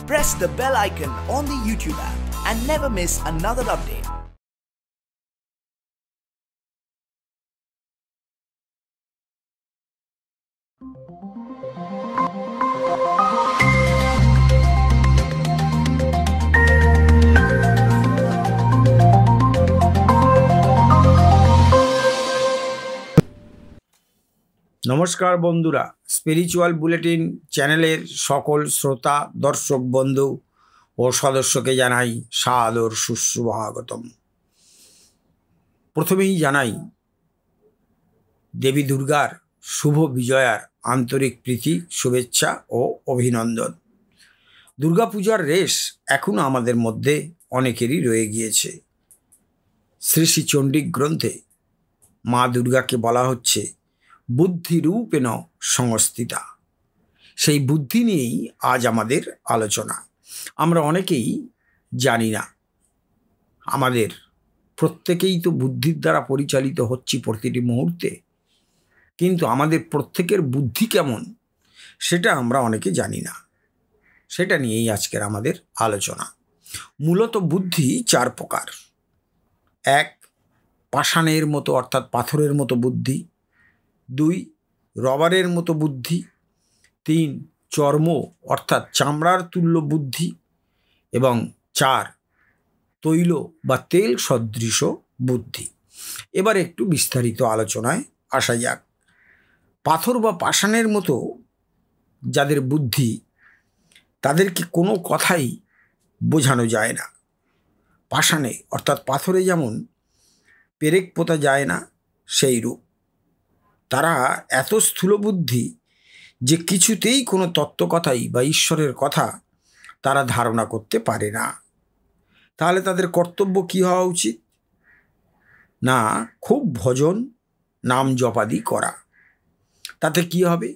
Press the bell icon on the YouTube app and never miss another update. নমস্কার বন্ধুরা, spiritual bulletin চ্যানেলের সকল শ্রোতা দর্শক বন্ধু ও সদস্যকে জানাই সাদর সুস্বাগতম। প্রথমেই জানাই দেবী দুর্গার শুভ বিজয়ার আন্তরিক প্রীতি, শুভেচ্ছা ও অভিনন্দন। দুর্গাপূজার রেশ এখনও আমাদের মধ্যে অনেকেরই রয়ে গিয়েছে। শ্রী শ্রী চণ্ডী গ্রন্থে মা দুর্গাকে বলা হচ্ছে বুদ্ধিরূপেণ সংস্থিতা। সেই বুদ্ধি নিয়েই আজ আমাদের আলোচনা। আমরা অনেকেই জানি না, আমাদের প্রত্যেকেই তো বুদ্ধির দ্বারা পরিচালিত হচ্ছি প্রতিটি মুহূর্তে, কিন্তু আমাদের প্রত্যেকের বুদ্ধি কেমন সেটা আমরা অনেকে জানি না। সেটা নিয়েই আজকের আমাদের আলোচনা। মূলত বুদ্ধি চার প্রকার। এক, পাষাণের মতো অর্থাৎ পাথরের মতো বুদ্ধি। দুই, রবারের মতো বুদ্ধি। তিন, চর্ম অর্থাৎ চামড়ার তুল্য বুদ্ধি। এবং চার, তৈল বা তেল সদৃশ বুদ্ধি। এবার একটু বিস্তারিত আলোচনায় আসা যাক। পাথর বা পাষাণের মতো যাদের বুদ্ধি, তাদেরকে কোনো কথাই বোঝানো যায় না। পাষাণে অর্থাৎ পাথরে যেমন পেরেক পোতা যায় না, সেই রূপ তারা এত স্থূলবুদ্ধি যে কিছুতেই কোনো তত্ত্বকথাই বা ঈশ্বরের কথা তারা ধারণা করতে পারে না। তাহলে তাদের কর্তব্য কী হওয়া উচিত? না, খুব ভজন নাম জপাদি করা। তাতে কি হবে?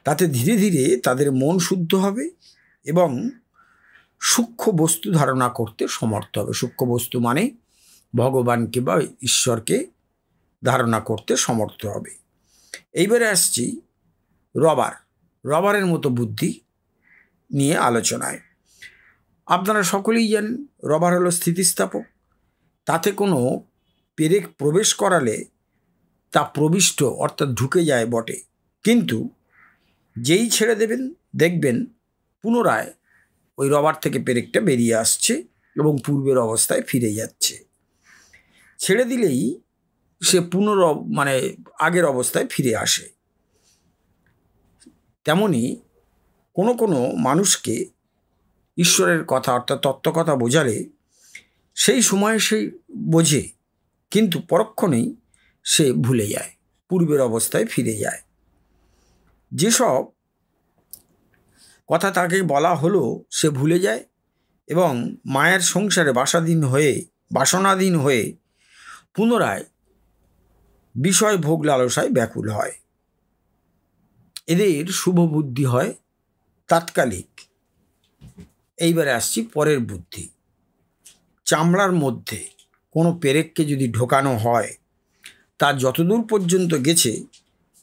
তাতে ধীরে ধীরে তাদের মন শুদ্ধ হবে এবং সূক্ষ্ম বস্তু ধারণা করতে সমর্থ হবে। সূক্ষ্ম বস্তু মানে ভগবানকে বা ঈশ্বরকে ধারণা করতে সমর্থ হবে। এইবারে আসছি রবারের মতো বুদ্ধি নিয়ে আলোচনায়। আপনারা সকলেই জানেন রবার হলো স্থিতিস্থাপক। তাতে কোনো পেরেক প্রবেশ করালে তা প্রবিষ্ট অর্থাৎ ঢুকে যায় বটে, কিন্তু যেই ছেড়ে দেবেন দেখবেন পুনরায় ওই রবার থেকে পেরেকটা বেরিয়ে আসছে এবং পূর্বের অবস্থায় ফিরে যাচ্ছে। ছেড়ে দিলেই সে আগের অবস্থায় ফিরে আসে। তেমনি কোনো মানুষকে ঈশ্বরের কথা অর্থাৎ তত্ত্বকথা বোঝালে সেই সময় সে বোঝে, কিন্তু পরক্ষণেই সে ভুলে যায়, পূর্বের অবস্থায় ফিরে যায়। যেসব কথা তাকে বলা হলো সে ভুলে যায় এবং মায়ের সংসারে বাসনাধীন হয়ে পুনরায় বিষয় ভোগ লালসায় ব্যাকুল হয়। এদের শুভ বুদ্ধি হয় তাৎকালিক। এইবারে আসছি পরের বুদ্ধি। চামড়ার মধ্যে কোনো পেরেককে যদি ঢোকানো হয়, তা যতদূর পর্যন্ত গেছে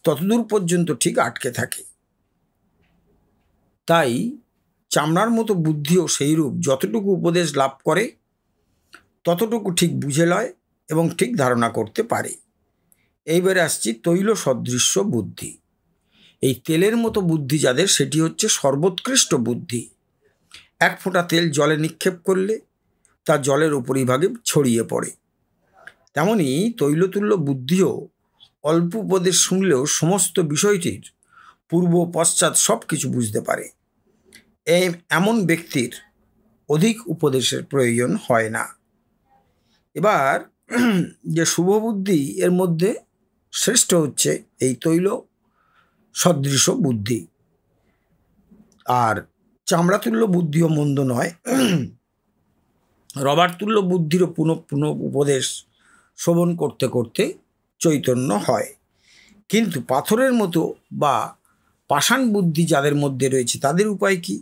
ততদূর পর্যন্ত ঠিক আটকে থাকে। তাই চামড়ার মতো বুদ্ধিও সেইরূপ, যতটুকু উপদেশ লাভ করে ততটুকু ঠিক বুঝে লয় এবং ঠিক ধারণা করতে পারে। এইবারে আসছি তৈল সদৃশ্য বুদ্ধি। এই তেলের মতো বুদ্ধি যাদের, সেটি হচ্ছে সর্বোৎকৃষ্ট বুদ্ধি। এক ফোঁটা তেল জলে নিক্ষেপ করলে তা জলের উপরিভাগে ছড়িয়ে পড়ে। তেমনি তৈলতুল্য বুদ্ধিও অল্প উপদেশ শুনলেও সমস্ত বিষয়টির পূর্ব পশ্চাৎ সব কিছু বুঝতে পারে। এমন ব্যক্তির অধিক উপদেশের প্রয়োজন হয় না। এবার যে শুভ বুদ্ধি, এর মধ্যে শ্রেষ্ঠ হচ্ছে এই তৈল সদৃশ বুদ্ধি। আর চামড়াতুল্য বুদ্ধিও মন্দ নয়। রবার তুল্য বুদ্ধিরও পুনঃ উপদেশ শ্রবণ করতে করতে চৈতন্য হয়। কিন্তু পাথরের মতো বা পাষাণ বুদ্ধি যাদের মধ্যে রয়েছে তাদের উপায় কি?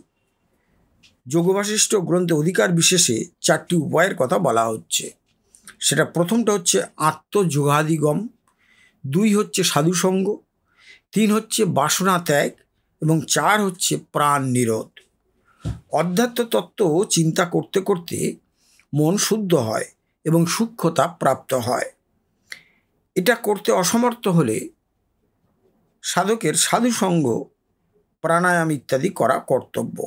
যোগবাশিষ্ঠ গ্রন্থে অধিকার বিশেষে 4টি উপায়ের কথা বলা হচ্ছে। সেটা প্রথমটা হচ্ছে আত্মযোগাদিগম, 2 হচ্ছে সাধুসঙ্গ, 3 হচ্ছে বাসনা ত্যাগ এবং 4 হচ্ছে প্রাণ নিরোধ। অধ্যাত্ম তত্ত্ব চিন্তা করতে করতে মন শুদ্ধ হয় এবং সূক্ষ্মতা প্রাপ্ত হয়। এটা করতে অসমর্থ হলে সাধকের সাধুসঙ্গ, প্রাণায়াম ইত্যাদি করা কর্তব্য।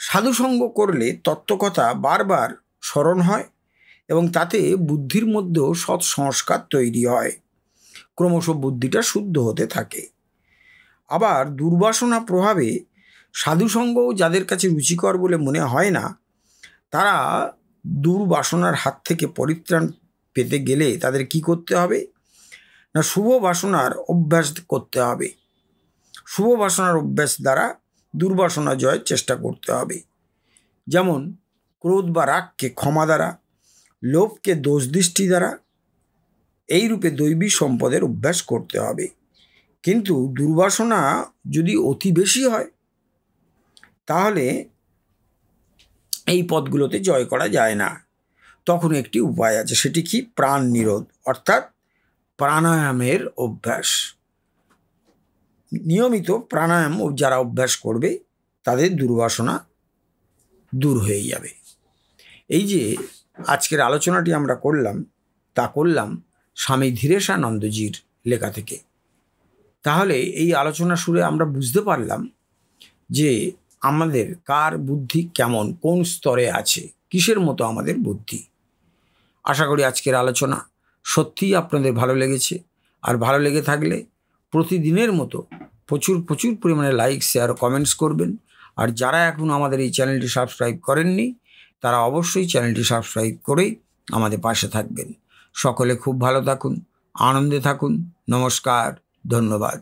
সাধুসঙ্গ করলে তত্ত্বকথা বারবার স্মরণ হয় এবং তাতে বুদ্ধির মধ্যেও সৎসংস্কার তৈরি হয়, ক্রমশ বুদ্ধিটা শুদ্ধ হতে থাকে। আবার দুর্বাসনা প্রভাবে সাধুসঙ্গও যাদের কাছে রুচিকর বলে মনে হয় না, তারা দুর্বাসনার হাত থেকে পরিত্রাণ পেতে গেলে তাদের কি করতে হবে না, শুভ বাসনার অভ্যাস করতে হবে। শুভ বাসনার অভ্যাস দ্বারা দুর্বাসনা জয়ের চেষ্টা করতে হবে। যেমন ক্রোধ বা রাগকে ক্ষমা দ্বারা, লোভকে দোষ দৃষ্টি দ্বারা, এই রূপে দৈবী সম্পদের অভ্যাস করতে হবে। কিন্তু দুর্বাসনা যদি অতি বেশি হয় তাহলে এই পথগুলোতে জয় করা যায় না। তখন একটি উপায় আছে, সেটি কি? প্রাণ নিরোধ, অর্থাৎ প্রাণায়ামের অভ্যাস। নিয়মিত প্রাণায়াম যারা অভ্যাস করবে তাদের দুর্বাসনা দূর হয়ে যাবে। এই যে আজকের আলোচনাটি আমরা করলাম, তা করলাম স্বামী ধীরেশানন্দজির লেখা থেকে। তাহলে এই আলোচনা শুনে আমরা বুঝতে পারলাম যে আমাদের কার বুদ্ধি কেমন, কোন স্তরে আছে, কিসের মতো আমাদের বুদ্ধি। আশা করি আজকের আলোচনা সত্যিই আপনাদের ভালো লেগেছে। আর ভালো লেগে থাকলে প্রতিদিনের মতো প্রচুর পরিমাণে লাইক, শেয়ার, কমেন্টস করবেন। আর যারা এখন আমাদের এই চ্যানেলটি সাবস্ক্রাইব করেননি, তারা অবশ্যই চ্যানেলটি সাবস্ক্রাইব করেই আমাদের পাশে থাকবেন। সকলে খুব ভালো থাকুন, আনন্দে থাকুন। নমস্কার, ধন্যবাদ।